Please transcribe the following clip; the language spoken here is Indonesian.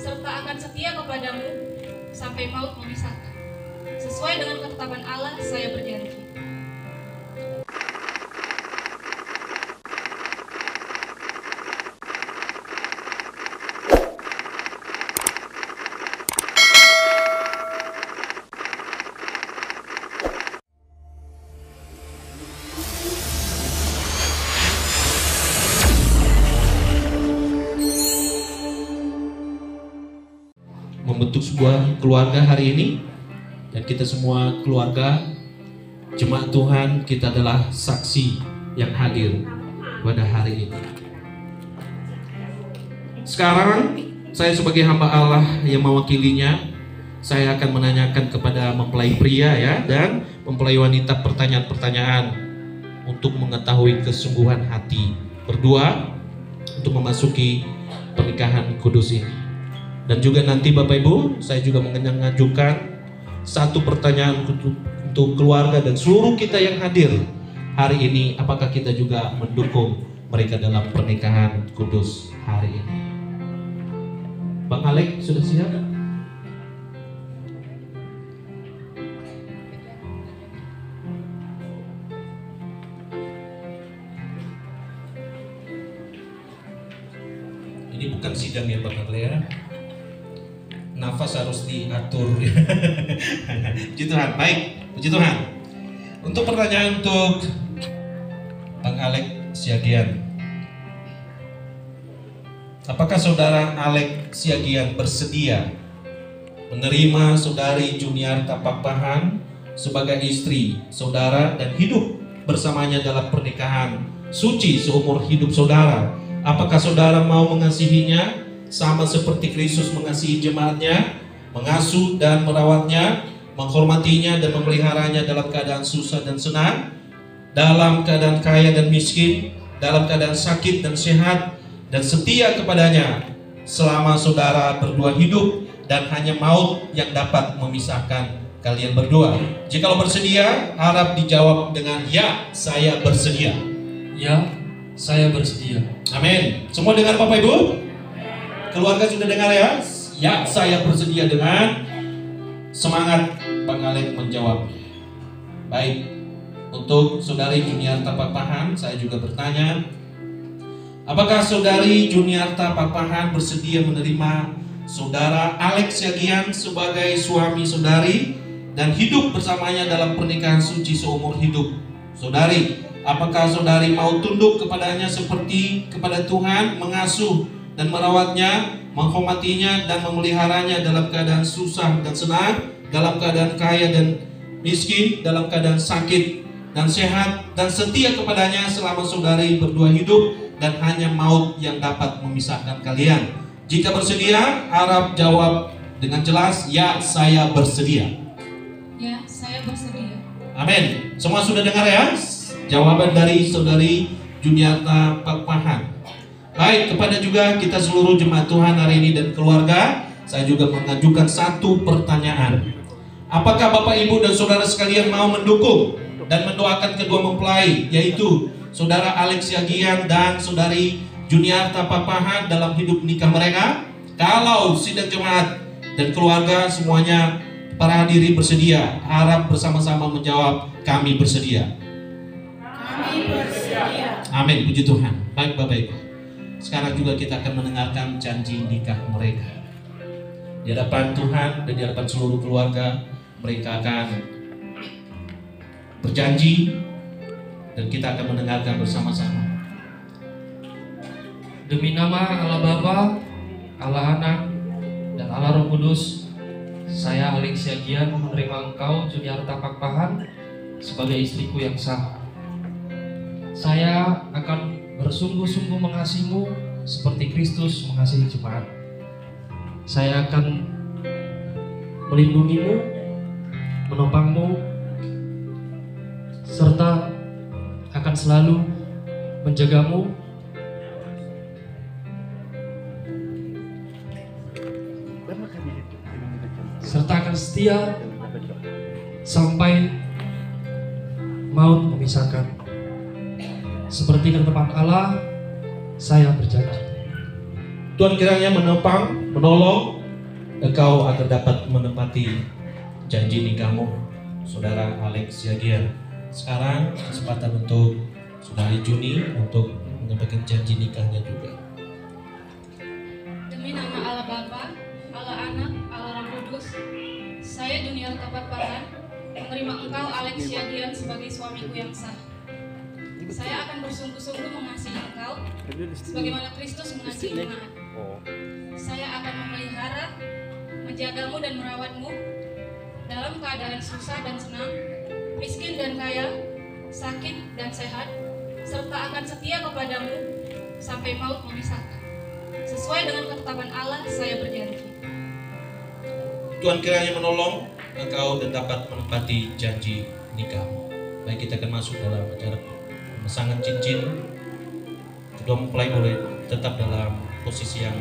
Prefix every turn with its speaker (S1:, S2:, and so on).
S1: serta akan setia kepadamu sampai maut memisahkan. Sesuai dengan ketetapan Allah, saya berjanji.
S2: Membentuk sebuah keluarga hari ini, dan kita semua keluarga jemaat Tuhan, kita adalah saksi yang hadir pada hari ini. Sekarang saya sebagai hamba Allah yang mewakilinya, saya akan menanyakan kepada mempelai pria ya dan mempelai wanita pertanyaan-pertanyaan untuk mengetahui kesungguhan hati berdua untuk memasuki pernikahan kudus ini. Dan juga nanti Bapak Ibu, saya juga mengajukan satu pertanyaan untuk keluarga dan seluruh kita yang hadir hari ini. Apakah kita juga mendukung mereka dalam pernikahan kudus hari ini? Bang Alek sudah siap? Ini bukan sidang ya Bang Alek ya. Nafas harus diatur. Puji Tuhan, baik, puji Tuhan. Untuk pertanyaan untuk Bang Alek Siagian, apakah saudara Alek Siagian bersedia menerima saudari Juniarta Pakpahan sebagai istri saudara dan hidup bersamanya dalam pernikahan suci seumur hidup saudara? Apakah saudara mau mengasihinya sama seperti Kristus mengasihi jemaatnya, mengasuh dan merawatnya, menghormatinya dan memeliharanya dalam keadaan susah dan senang, dalam keadaan kaya dan miskin, dalam keadaan sakit dan sehat, dan setia kepadanya selama saudara berdua hidup, dan hanya maut yang dapat memisahkan kalian berdua? Jikalau bersedia, harap dijawab dengan ya, saya bersedia.
S3: Ya, saya bersedia.
S2: Amin. Semua dengar Bapak Ibu? Keluarga sudah dengar ya? Ya, saya bersedia. Dengan semangat Bang Alek menjawab. Baik, untuk saudari Juniarta Pakpahan, saya juga bertanya, apakah saudari Juniarta Pakpahan bersedia menerima saudara Alek Siagian sebagai suami saudari dan hidup bersamanya dalam pernikahan suci seumur hidup saudari? Apakah saudari mau tunduk kepadanya seperti kepada Tuhan, mengasuh dan merawatnya, menghormatinya dan memeliharanya dalam keadaan susah dan senang, dalam keadaan kaya dan miskin, dalam keadaan sakit dan sehat, dan setia kepadanya selama saudari berdua hidup, dan hanya maut yang dapat memisahkan kalian? Jika bersedia, harap jawab dengan jelas, ya, saya bersedia.
S1: Ya, saya bersedia.
S2: Amin. Semua sudah dengar ya jawaban dari saudari Juniarta Pakpahan. Baik, kepada juga kita seluruh jemaat Tuhan hari ini dan keluarga, saya juga mengajukan satu pertanyaan. Apakah Bapak Ibu dan saudara sekalian mau mendukung dan mendoakan kedua mempelai, yaitu saudara Alek Siagian dan saudari Juniarta Pakpahan dalam hidup nikah mereka? Kalau sidang jemaat dan keluarga semuanya para hadirin bersedia, harap bersama-sama menjawab, kami bersedia.
S1: Kami bersedia.
S2: Amin, puji Tuhan. Baik Bapak Ibu, sekarang juga kita akan mendengarkan janji nikah mereka. Di hadapan Tuhan dan di hadapan seluruh keluarga, mereka akan berjanji dan kita akan mendengarkan bersama-sama.
S3: Demi nama Allah Bapa, Allah Anak, dan Allah Roh Kudus, saya Alek Siagian menerima engkau Juniarta Pakpahan sebagai istriku yang sah. Saya akan bersungguh-sungguh mengasihimu seperti Kristus mengasihi jemaat. Saya akan melindungimu, menopangmu, serta akan selalu menjagamu serta akan setia sampai maut memisahkan. Seperti ketetapan Allah, saya berjanji.
S2: Tuhan kiranya menolong engkau agar dapat menepati janji nikahmu, saudara Alex Yagian. Sekarang kesempatan untuk saudari Juni untuk menyampaikan janji nikahnya juga.
S1: Demi nama Allah Bapa, Allah Anak, Allah Roh Kudus, saya Junior Tapat Pahan menerima engkau Alex Yagian sebagai suamiku yang sah. Saya akan bersungguh-sungguh mengasihi engkau sebagaimana Kristus mengasihi jemaat. Saya akan memelihara, menjagamu dan merawatmu dalam keadaan susah dan senang, miskin dan kaya, sakit dan sehat, serta akan setia kepadamu sampai maut memisahkan. Sesuai dengan ketetapan Allah, saya berjanji.
S2: Tuhan kiranya menolong engkau dan dapat menepati janji nikahmu. Baik, kita akan masuk dalam acara pemasangan cincin. Kedua mempelai boleh tetap dalam posisi yang